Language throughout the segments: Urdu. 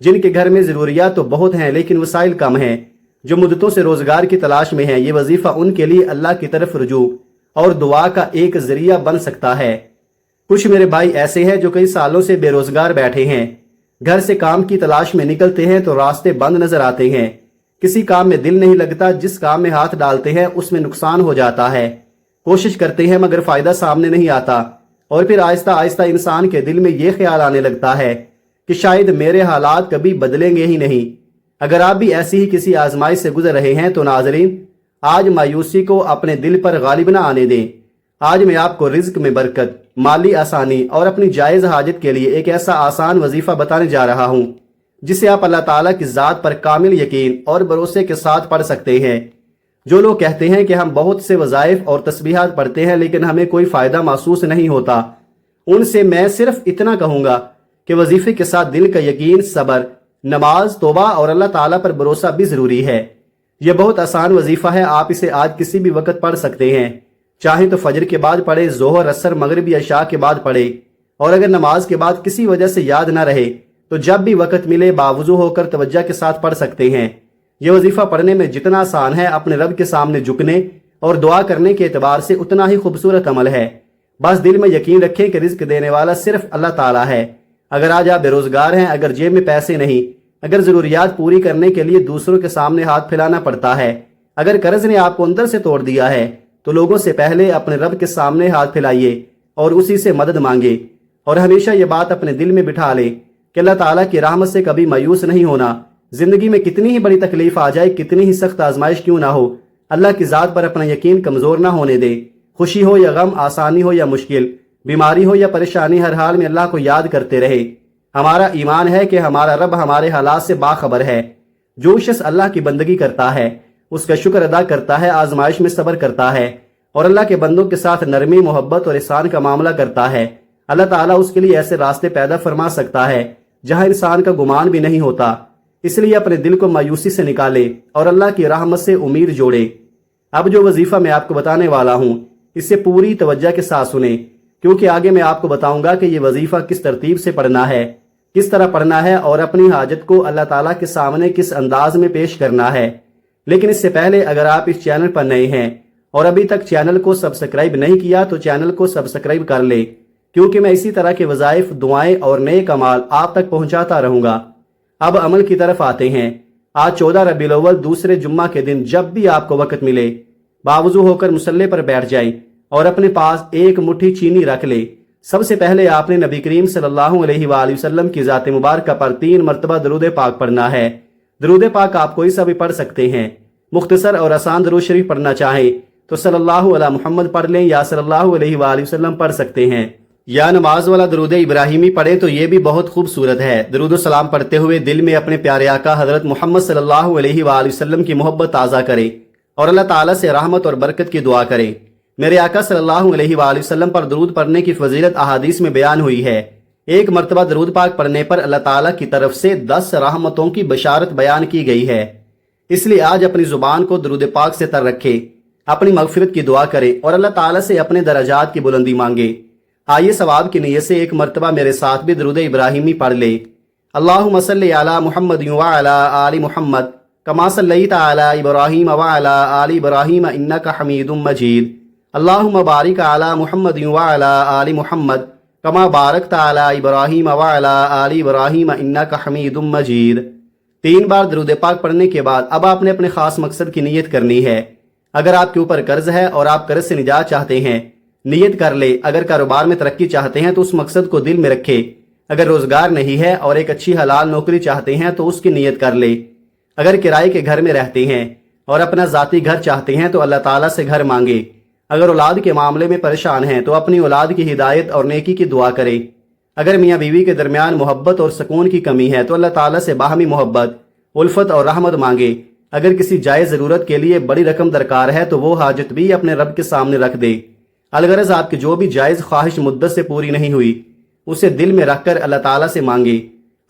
جن کے گھر میں ضروریات تو بہت ہیں لیکن وسائل کم ہیں، جو مدتوں سے روزگار کی تلاش میں ہیں، یہ وظیفہ ان کے لیے اللہ کی طرف رجوع اور دعا کا ایک ذریعہ بن سکتا ہے۔ کچھ میرے بھائی ایسے ہیں جو کئی سالوں سے بے روزگار بیٹھے ہیں، گھر سے کام کی تلاش میں نکلتے ہیں تو راستے بند نظر آتے ہیں، کسی کام میں دل نہیں لگتا، جس کام میں ہاتھ ڈالتے ہیں اس میں نقصان ہو جاتا ہے، کوشش کرتے ہیں مگر فائدہ سامنے نہیں آتا، اور پھر آہستہ آہستہ انسان کے دل میں یہ خیال آنے لگتا ہے کہ شاید میرے حالات کبھی بدلیں گے ہی نہیں۔ اگر آپ بھی ایسی ہی کسی آزمائش سے گزر رہے ہیں تو ناظرین، آج مایوسی کو اپنے دل پر غالب نہ آنے دیں۔ آج میں آپ کو رزق میں برکت، مالی آسانی اور اپنی جائز حاجت کے لیے ایک ایسا آسان وظیفہ بتانے جا رہا ہوں جسے آپ اللہ تعالیٰ کی ذات پر کامل یقین اور بھروسے کے ساتھ پڑھ سکتے ہیں۔ جو لوگ کہتے ہیں کہ ہم بہت سے وظائف اور تسبیحات پڑھتے ہیں لیکن ہمیں کوئی فائدہ محسوس نہیں ہوتا، ان سے میں صرف اتنا کہوں گا کہ وظیفے کے ساتھ دل کا یقین، صبر، نماز، توبہ اور اللہ تعالیٰ پر بھروسہ بھی ضروری ہے۔ یہ بہت آسان وظیفہ ہے، آپ اسے آج کسی بھی وقت پڑھ سکتے ہیں، چاہیں تو فجر کے بعد پڑھے، ظہر، عصر، مغرب یا عشاء کے بعد پڑھے، اور اگر نماز کے بعد کسی وجہ سے یاد نہ رہے تو جب بھی وقت ملے باوضو ہو کر توجہ کے ساتھ پڑھ سکتے ہیں۔ یہ وظیفہ پڑھنے میں جتنا آسان ہے، اپنے رب کے سامنے جھکنے اور دعا کرنے کے اعتبار سے اتنا ہی خوبصورت عمل ہے۔ بس دل میں یقین رکھیں کہ رزق دینے والا صرف اللہ تعالیٰ ہے۔ اگر آج آپ بے روزگار ہیں، اگر جیب میں پیسے نہیں، اگر ضروریات پوری کرنے کے لیے دوسروں کے سامنے ہاتھ پھیلانا پڑتا ہے، اگر قرض نے آپ کو اندر سے توڑ دیا ہے، تو لوگوں سے پہلے اپنے رب کے سامنے ہاتھ پھیلائیے اور اسی سے مدد مانگے، اور ہمیشہ یہ بات اپنے دل میں بٹھا لیں کہ اللہ تعالیٰ کی رحمت سے کبھی مایوس نہیں ہونا۔ زندگی میں کتنی ہی بڑی تکلیف آ جائے، کتنی ہی سخت آزمائش کیوں نہ ہو، اللہ کی ذات پر اپنا یقین کمزور نہ ہونے دیں۔ خوشی ہو یا غم، آسانی ہو یا مشکل، بیماری ہو یا پریشانی، ہر حال میں اللہ کو یاد کرتے رہے۔ ہمارا ایمان ہے کہ ہمارا رب ہمارے حالات سے باخبر ہے۔ جو شخص اللہ کی بندگی کرتا ہے، اس کا شکر ادا کرتا ہے، آزمائش میں صبر کرتا ہے اور اللہ کے بندوں کے ساتھ نرمی، محبت اور احسان کا معاملہ کرتا ہے، اللہ تعالیٰ اس کے لیے ایسے راستے پیدا فرما سکتا ہے جہاں انسان کا گمان بھی نہیں ہوتا۔ اس لیے اپنے دل کو مایوسی سے نکالے اور اللہ کی رحمت سے امید جوڑے۔ اب جو وظیفہ میں آپ کو بتانے والا ہوں، اسے پوری توجہ کے ساتھ سنیں، کیونکہ آگے میں آپ کو بتاؤں گا کہ یہ وظیفہ کس ترتیب سے پڑھنا ہے، کس طرح پڑھنا ہے اور اپنی حاجت کو اللہ تعالیٰ کے سامنے کس انداز میں پیش کرنا ہے۔ لیکن اس سے پہلے اگر آپ اس چینل پر نئے ہیں اور ابھی تک چینل کو سبسکرائب نہیں کیا تو چینل کو سبسکرائب کر لیں، کیونکہ میں اسی طرح کے وظائف، دعائیں اور نئے کمال آپ تک پہنچاتا رہوں گا۔ اب عمل کی طرف آتے ہیں۔ آج 14 ربیع الاول دوسرے جمعہ کے دن جب بھی آپ کو وقت ملے، باوضو ہو کر مصلی پر بیٹھ جائیں اور اپنے پاس ایک مٹھی چینی رکھ لیں۔ سب سے پہلے آپ نے نبی کریم صلی اللہ علیہ وآلہ وسلم کی ذات مبارکہ پر 3 مرتبہ درود پاک پڑھنا ہے۔ درود پاک آپ کوئی سا بھی پڑھ سکتے ہیں۔ مختصر اور آسان درود شریف پڑھنا چاہیں تو صلی اللہ علیہ محمد پڑھ لیں، یا صلی اللہ علیہ وآلہ وسلم پڑھ سکتے ہیں، یا نماز والا درود ابراہیمی پڑھیں تو یہ بھی بہت خوبصورت ہے۔ درود و سلام پڑھتے ہوئے دل میں اپنے پیارے آقا حضرت محمد صلی اللہ علیہ وآلہ وسلم کی محبت تازہ کریں اور اللہ تعالیٰ سے رحمت اور برکت کی دعا کریں۔ میرے آقا صلی اللہ علیہ وآلہ وسلم پر درود پڑھنے کی فضیلت احادیث میں بیان ہوئی ہے۔ ایک مرتبہ درود پاک پڑھنے پر اللہ تعالیٰ کی طرف سے 10 رحمتوں کی بشارت بیان کی گئی ہے۔ اس لیے آج اپنی زبان کو درود پاک سے تر رکھیں، اپنی مغفرت کی دعا کریں اور اللہ تعالیٰ سے اپنے درجات کی بلندی مانگیں۔ آئیے ثواب کی نیت سے ایک مرتبہ میرے ساتھ بھی درود ابراہیمی پڑھ لیں۔ اللہم صلی علی محمد وعلی آل محمد کما صلیت علی ابراہیم وعلی آل ابراہیم انک حمید مجید۔ اللہم بارک علی محمد وعلی آل محمد کما بارکت علی ابراہیم وعلی آل ابراہیم انک حمید مجید۔ 3 بار درود پاک پڑھنے کے بعد اب آپ نے اپنے خاص مقصد کی نیت کرنی ہے۔ اگر آپ کے اوپر قرض ہے اور آپ قرض سے نجات چاہتے ہیں، نیت کر لے۔ اگر کاروبار میں ترقی چاہتے ہیں تو اس مقصد کو دل میں رکھے۔ اگر روزگار نہیں ہے اور ایک اچھی حلال نوکری چاہتے ہیں تو اس کی نیت کر لے۔ اگر کرائے کے گھر میں رہتے ہیں اور اپنا ذاتی گھر چاہتے ہیں تو اللہ تعالیٰ سے گھر مانگے۔ اگر اولاد کے معاملے میں پریشان ہیں تو اپنی اولاد کی ہدایت اور نیکی کی دعا کریں۔ اگر میاں بیوی کے درمیان محبت اور سکون کی کمی ہے تو اللہ تعالیٰ سے باہمی محبت، الفت اور رحمت مانگے۔ اگر کسی جائز ضرورت کے لیے بڑی رقم درکار ہے تو وہ حاجت بھی اپنے رب کے سامنے رکھ دے۔ الغرض آپ کی جو بھی جائز خواہش مدت سے پوری نہیں ہوئی، اسے دل میں رکھ کر اللہ تعالیٰ سے مانگے۔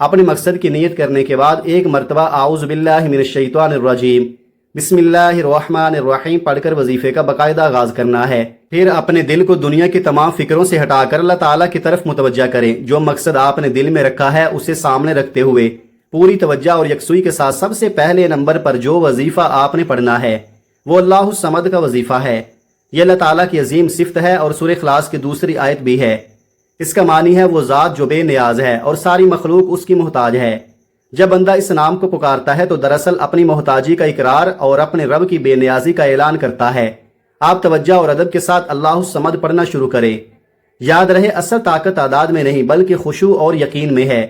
اپنے مقصد کی نیت کرنے کے بعد ایک مرتبہ اعوذ باللہ من الشیطان الرجیم بسم اللہ الرحمن الرحیم پڑھ کر وظیفے کا باقاعدہ آغاز کرنا ہے۔ پھر اپنے دل کو دنیا کی تمام فکروں سے ہٹا کر اللہ تعالیٰ کی طرف متوجہ کریں۔ جو مقصد آپ نے دل میں رکھا ہے اسے سامنے رکھتے ہوئے پوری توجہ اور یکسوئی کے ساتھ سب سے پہلے نمبر پر جو وظیفہ آپ نے پڑھنا ہے وہ اللہ الصمد کا وظیفہ ہے۔ یہ اللہ تعالیٰ کی عظیم صفت ہے اور سورہ اخلاص کی دوسری آیت بھی ہے۔ اس کا معنی ہے وہ ذات جو بے نیاز ہے اور ساری مخلوق اس کی محتاج ہے۔ جب بندہ اس نام کو پکارتا ہے تو دراصل اپنی محتاجی کا اقرار اور اپنے رب کی بے نیازی کا اعلان کرتا ہے۔ آپ توجہ اور ادب کے ساتھ اللہ الصمد پڑھنا شروع کریں۔ یاد رہے اصل طاقت تعداد میں نہیں بلکہ خشوع اور یقین میں ہے۔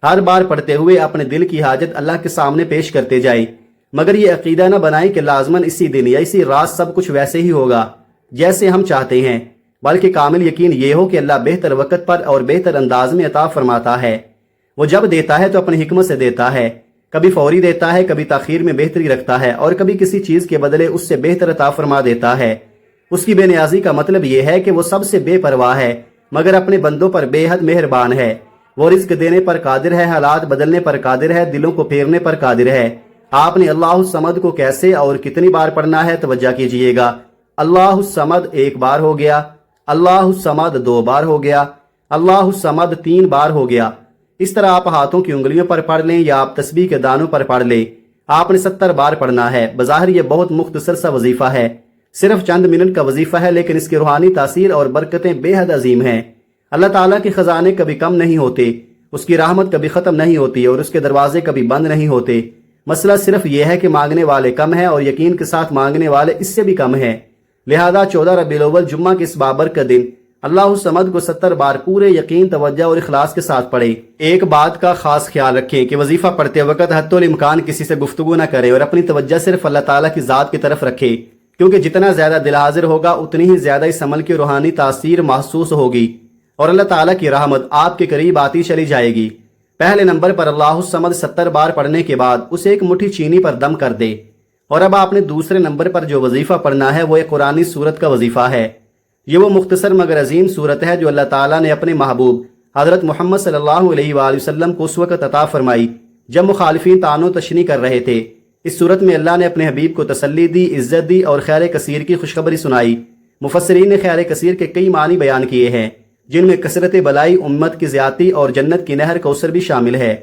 ہر بار پڑھتے ہوئے اپنے دل کی حاجت اللہ کے سامنے پیش کرتے جائیں، مگر یہ عقیدہ نہ بنائیں کہ لازماً اسی دن یا اسی رات سب کچھ ویسے ہی ہوگا جیسے ہم چاہتے ہیں، بلکہ کامل یقین یہ ہو کہ اللہ بہتر وقت پر اور بہتر انداز میں عطا فرماتا ہے۔ وہ جب دیتا ہے تو اپنی حکمت سے دیتا ہے، کبھی فوری دیتا ہے، کبھی تاخیر میں بہتری رکھتا ہے اور کبھی کسی چیز کے بدلے اس سے بہتر عطا فرما دیتا ہے۔ اس کی بے نیازی کا مطلب یہ ہے کہ وہ سب سے بے پرواہ ہے مگر اپنے بندوں پر بے حد مہربان ہے۔ وہ رزق دینے پر قادر ہے، حالات بدلنے پر قادر ہے، دلوں کو پھیرنے پر قادر ہے۔ آپ نے اللہ الصمد کو کیسے اور کتنی بار پڑھنا ہے توجہ کیجئے گا۔ اللہ الصمد ایک بار ہو گیا، اللہ الصمد دو بار ہو گیا، اللہ الصمد تین بار ہو گیا۔ اس طرح آپ ہاتھوں کی انگلیوں پر پڑھ لیں یا آپ تسبیح کے دانوں پر پڑھ لیں۔ آپ نے 70 بار پڑھنا ہے۔ بظاہر یہ بہت مختصر سا وظیفہ ہے، صرف چند منٹ کا وظیفہ ہے، لیکن اس کی روحانی تاثیر اور برکتیں بے حد عظیم ہیں۔ اللہ تعالیٰ کے خزانے کبھی کم نہیں ہوتے، اس کی رحمت کبھی ختم نہیں ہوتی اور اس کے دروازے کبھی بند نہیں ہوتے۔ مسئلہ صرف یہ ہے کہ مانگنے والے کم ہیں اور یقین کے ساتھ مانگنے والے اس سے بھی کم ہیں۔ لہذا 14 ربیع الاول جمعہ کے اس بابرکت دن اللہ الصمد کو 70 بار پورے یقین، توجہ اور اخلاص کے ساتھ پڑھیں۔ ایک بات کا خاص خیال رکھیں کہ وظیفہ پڑھتے وقت حتی الامکان کسی سے گفتگو نہ کریں اور اپنی توجہ صرف اللہ تعالیٰ کی ذات کی طرف رکھیں، کیونکہ جتنا زیادہ دل حاضر ہوگا اتنی ہی زیادہ اس عمل کی روحانی تاثیر محسوس ہوگی اور اللہ تعالیٰ کی رحمت آپ کے قریب آتی چلی جائے گی۔ پہلے نمبر پر اللہ الصمد 70 بار پڑھنے کے بعد اسے ایک مٹھی چینی پر دم کر دے۔ اور اب آپ نے دوسرے نمبر پر جو وظیفہ پڑھنا ہے وہ ایک قرآنی سورت کا وظیفہ ہے۔ یہ وہ مختصر مگر عظیم سورت ہے جو اللہ تعالیٰ نے اپنے محبوب حضرت محمد صلی اللہ علیہ وآلہ وسلم کو اس وقت عطا فرمائی جب مخالفین طعن و تشنیع کر رہے تھے۔ اس سورت میں اللہ نے اپنے حبیب کو تسلی دی، عزت دی اور خیر کثیر کی خوشخبری سنائی۔ مفسرین نے خیر کثیر کے کئی معنی بیان کیے ہیں، جن میں کثرت بلائی، امت کی زیادتی اور جنت کی نہر کوثر بھی شامل ہے۔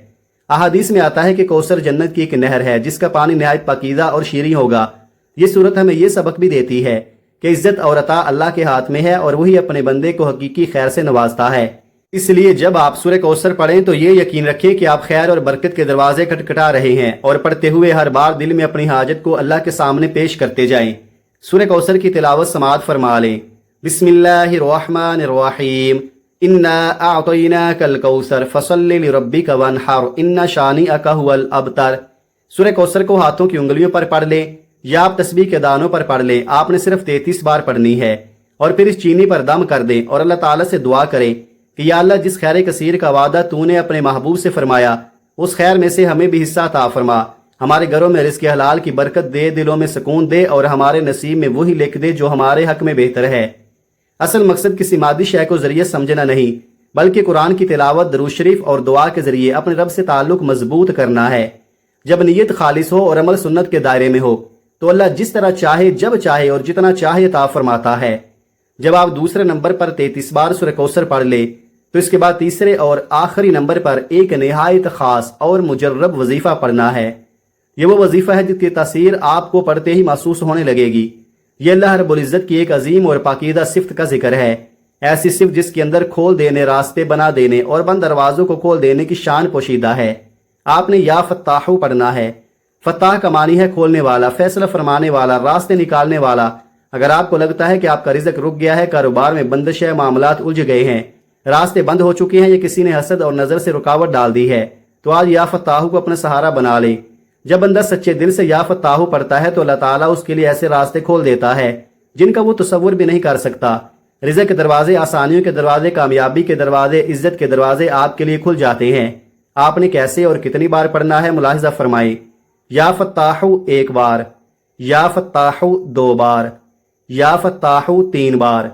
احادیث میں آتا ہے کہ کوثر جنت کی ایک نہر ہے جس کا پانی نہایت پاکیزہ اور شیریں ہوگا۔ یہ صورت ہمیں یہ سبق بھی دیتی ہے کہ عزت اور عطا اللہ کے ہاتھ میں ہے اور وہی اپنے بندے کو حقیقی خیر سے نوازتا ہے۔ اس لیے جب آپ سورہ کوثر پڑھیں تو یہ یقین رکھیں کہ آپ خیر اور برکت کے دروازے کھٹکھٹا رہے ہیں اور پڑھتے ہوئے ہر بار دل میں اپنی حاجت کو اللہ کے سامنے پیش کرتے جائیں۔ سورہ کوثر کی تلاوت سماعت فرما لیں۔ بسم اللہ الرحمن الرحیم، انا اعطیناک الکوثر فصل لربک وانحر ان شانئک ھو الابتر۔ سورہ کوثر کو ہاتھوں کی انگلیوں پر پڑھ لیں یا آپ تسبیح کے دانوں پر پڑھ لیں۔ آپ نے صرف 33 بار پڑھنی ہے اور پھر اس چینی پر دم کر دیں اور اللہ تعالیٰ سے دعا کریں کہ یا اللہ جس خیر کثیر کا وعدہ تو نے اپنے محبوب سے فرمایا اس خیر میں سے ہمیں بھی حصہ عطا فرما۔ ہمارے گھروں میں رزق حلال کی برکت دے، دلوں میں سکون دے اور ہمارے نصیب میں وہی لکھ دے جو ہمارے حق میں بہتر ہے۔ اصل مقصد کسی مادی شے کو ذریعہ سمجھنا نہیں بلکہ قرآن کی تلاوت، درود شریف اور دعا کے ذریعے اپنے رب سے تعلق مضبوط کرنا ہے۔ جب نیت خالص ہو اور عمل سنت کے دائرے میں ہو تو اللہ جس طرح چاہے، جب چاہے اور جتنا چاہے عطا فرماتا ہے۔ جب آپ دوسرے نمبر پر 33 بار سورہ کوثر پڑھ لیں تو اس کے بعد تیسرے اور آخری نمبر پر ایک نہایت خاص اور مجرب وظیفہ پڑھنا ہے۔ یہ وہ وظیفہ ہے جس کی تاثیر آپ کو پڑھتے ہی محسوس ہونے لگے گی۔ یہ اللہ رب العزت کی ایک عظیم اور پاکیزہ صفت کا ذکر ہے، ایسی صفت جس کے اندر کھول دینے، راستے بنا دینے اور بند دروازوں کو کھول دینے کی شان پوشیدہ ہے۔ آپ نے یا فتاحو پڑھنا ہے۔ فتح کا معنی ہے کھولنے والا، فیصلہ فرمانے والا، راستے نکالنے والا۔ اگر آپ کو لگتا ہے کہ آپ کا رزق رک گیا ہے، کاروبار میں بندش ہے، معاملات الجھ گئے ہیں، راستے بند ہو چکے ہیں یا کسی نے حسد اور نظر سے رکاوٹ ڈال دی ہے، تو آج یا فتاحو کو اپنا سہارا بنا لیں۔ جب بندہ سچے دل سے یا فتاحو پڑھتا ہے تو اللہ تعالیٰ اس کے لیے ایسے راستے کھول دیتا ہے جن کا وہ تصور بھی نہیں کر سکتا۔ رزق کے دروازے، آسانیوں کے دروازے، کامیابی کے دروازے، عزت کے دروازے آپ کے لیے کھل جاتے ہیں۔ آپ نے کیسے اور کتنی بار پڑھنا ہے ملاحظہ فرمائیں۔ یا فتاحو ایک بار، یا فتاحو 2 بار، یا فتاحو 3 بار۔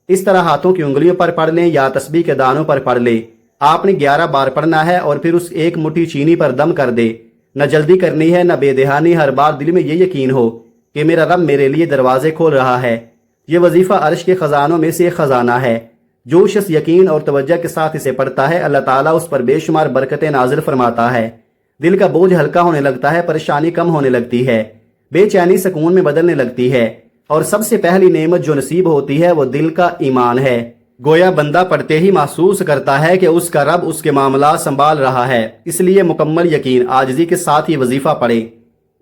اس طرح ہاتھوں کی انگلیوں پر پڑھ لیں یا تسبیح کے دانوں پر پڑھ لیں۔ آپ نے 11 بار پڑھنا ہے اور پھر اس ایک مٹھی چینی پر دم کر دے۔ نہ جلدی کرنی ہے نہ بے دہانی، ہر بار دل میں یہ یقین ہو کہ میرا رب میرے لیے دروازے کھول رہا ہے۔ یہ وظیفہ عرش کے خزانوں میں سے ایک خزانہ ہے۔ جو شخص یقین اور توجہ کے ساتھ اسے پڑھتا ہے اللہ تعالیٰ اس پر بے شمار برکتیں نازل فرماتا ہے۔ دل کا بوجھ ہلکا ہونے لگتا ہے، پریشانی کم ہونے لگتی ہے، بے چینی سکون میں بدلنے لگتی ہے، اور سب سے پہلی نعمت جو نصیب ہوتی ہے وہ دل کا ایمان ہے۔ گویا بندہ پڑھتے ہی محسوس کرتا ہے کہ اس کا رب اس کے معاملات سنبھال رہا ہے، اس لیے مکمل یقین عاجزی کے ساتھ یہ وظیفہ پڑھے۔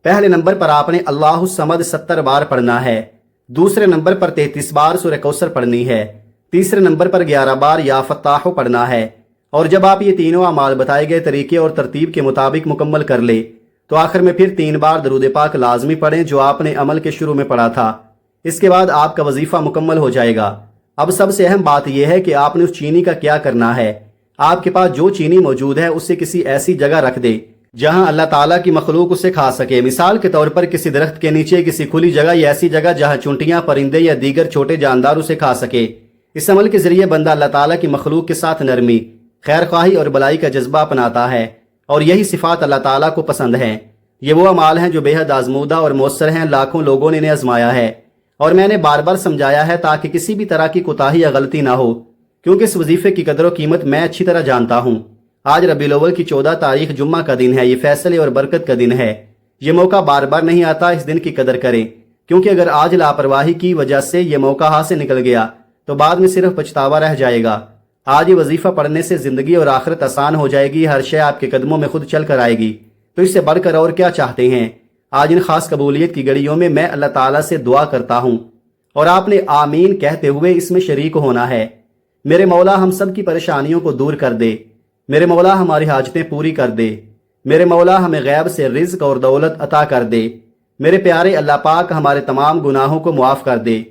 پہلے نمبر پر آپ نے اللہ الصمد 70 بار پڑھنا ہے، دوسرے نمبر پر 33 بار سورہ کوثر پڑھنی ہے، تیسرے نمبر پر 11 بار یا فتاح پڑھنا ہے۔ اور جب آپ یہ تینوں اعمال بتائے گئے طریقے اور ترتیب کے مطابق مکمل کر لے تو آخر میں پھر 3 بار درود پاک لازمی پڑھیں جو آپ نے عمل کے شروع میں پڑھا تھا۔ اس کے بعد آپ کا وظیفہ مکمل ہو جائے گا۔ اب سب سے اہم بات یہ ہے کہ آپ نے اس چینی کا کیا کرنا ہے۔ آپ کے پاس جو چینی موجود ہے اسے کسی ایسی جگہ رکھ دے جہاں اللہ تعالیٰ کی مخلوق اسے کھا سکے، مثال کے طور پر کسی درخت کے نیچے، کسی کھلی جگہ یا ایسی جگہ جہاں چونٹیاں، پرندے یا دیگر چھوٹے جاندار اسے کھا سکے۔ اس عمل کے ذریعے بندہ اللہ تعالیٰ کی مخلوق کے ساتھ نرمی، خیر خواہی اور بلائی کا جذبہ اپناتا ہے، اور یہی صفات اللہ تعالیٰ کو پسند ہیں۔ یہ وہ اعمال ہیں جو بے حد آزمودہ اور مؤثر ہیں، لاکھوں لوگوں نے انہیں آزمایا ہے، اور میں نے بار بار سمجھایا ہے تاکہ کسی بھی طرح کی کوتاہی یا غلطی نہ ہو، کیونکہ اس وظیفے کی قدر و قیمت میں اچھی طرح جانتا ہوں۔ آج ربیع الاول کی 14 تاریخ جمعہ کا دن ہے، یہ فیصلے اور برکت کا دن ہے۔ یہ موقع بار بار نہیں آتا، اس دن کی قدر کریں، کیونکہ اگر آج لاپرواہی کی وجہ سے یہ موقع ہاتھ سے نکل گیا تو بعد میں صرف پچھتاوا رہ جائے گا۔ آج یہ وظیفہ پڑھنے سے زندگی اور آخرت آسان ہو جائے گی، ہر شے آپ کے قدموں میں خود چل کر آئے گی۔ تو اس سے بڑھ کر اور کیا چاہتے ہیں؟ آج ان خاص قبولیت کی گھڑیوں میں میں اللہ تعالیٰ سے دعا کرتا ہوں اور آپ نے آمین کہتے ہوئے اس میں شریک ہونا ہے۔ میرے مولا ہم سب کی پریشانیوں کو دور کر دے، میرے مولا ہماری حاجتیں پوری کر دے، میرے مولا ہمیں غیب سے رزق اور دولت عطا کر دے، میرے پیارے اللہ پاک ہمارے تمام گناہوں کو معاف کر دے،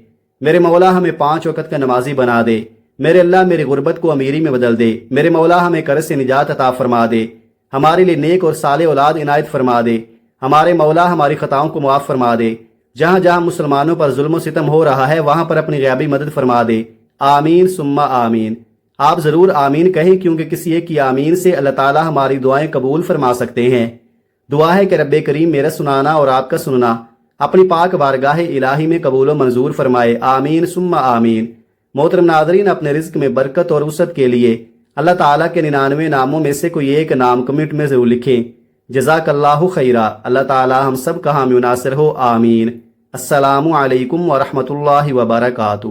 میرے مولا ہمیں 5 وقت کا نمازی بنا دے، میرے اللہ میری غربت کو امیری میں بدل دے، میرے مولا ہمیں قرض سے نجات عطا فرما دے، ہمارے لیے نیک اور صالح اولاد عنایت فرما دے، ہمارے مولا ہماری خطاؤں کو معاف فرما دے، جہاں جہاں مسلمانوں پر ظلم و ستم ہو رہا ہے وہاں پر اپنی غیبی مدد فرما دے۔ آمین ثم آمین۔ آپ ضرور آمین کہیں، کیونکہ کسی ایک کی آمین سے اللہ تعالیٰ ہماری دعائیں قبول فرما سکتے ہیں۔ دعا ہے کہ رب کریم میرا سنانا اور آپ کا سننا اپنی پاک بارگاہ الہی میں قبول و منظور فرمائے۔ آمین ثم آمین۔ محترم ناظرین، اپنے رزق میں برکت اور وسعت کے لیے اللہ تعالیٰ کے 99 ناموں میں سے کوئی ایک نام کمنٹ میں ضرور لکھیں۔ جزاک اللہ خیرہ۔ اللہ تعالیٰ ہم سب کا حامی و ناصر ہو، آمین۔ السلام علیکم ورحمۃ اللہ وبرکاتہ۔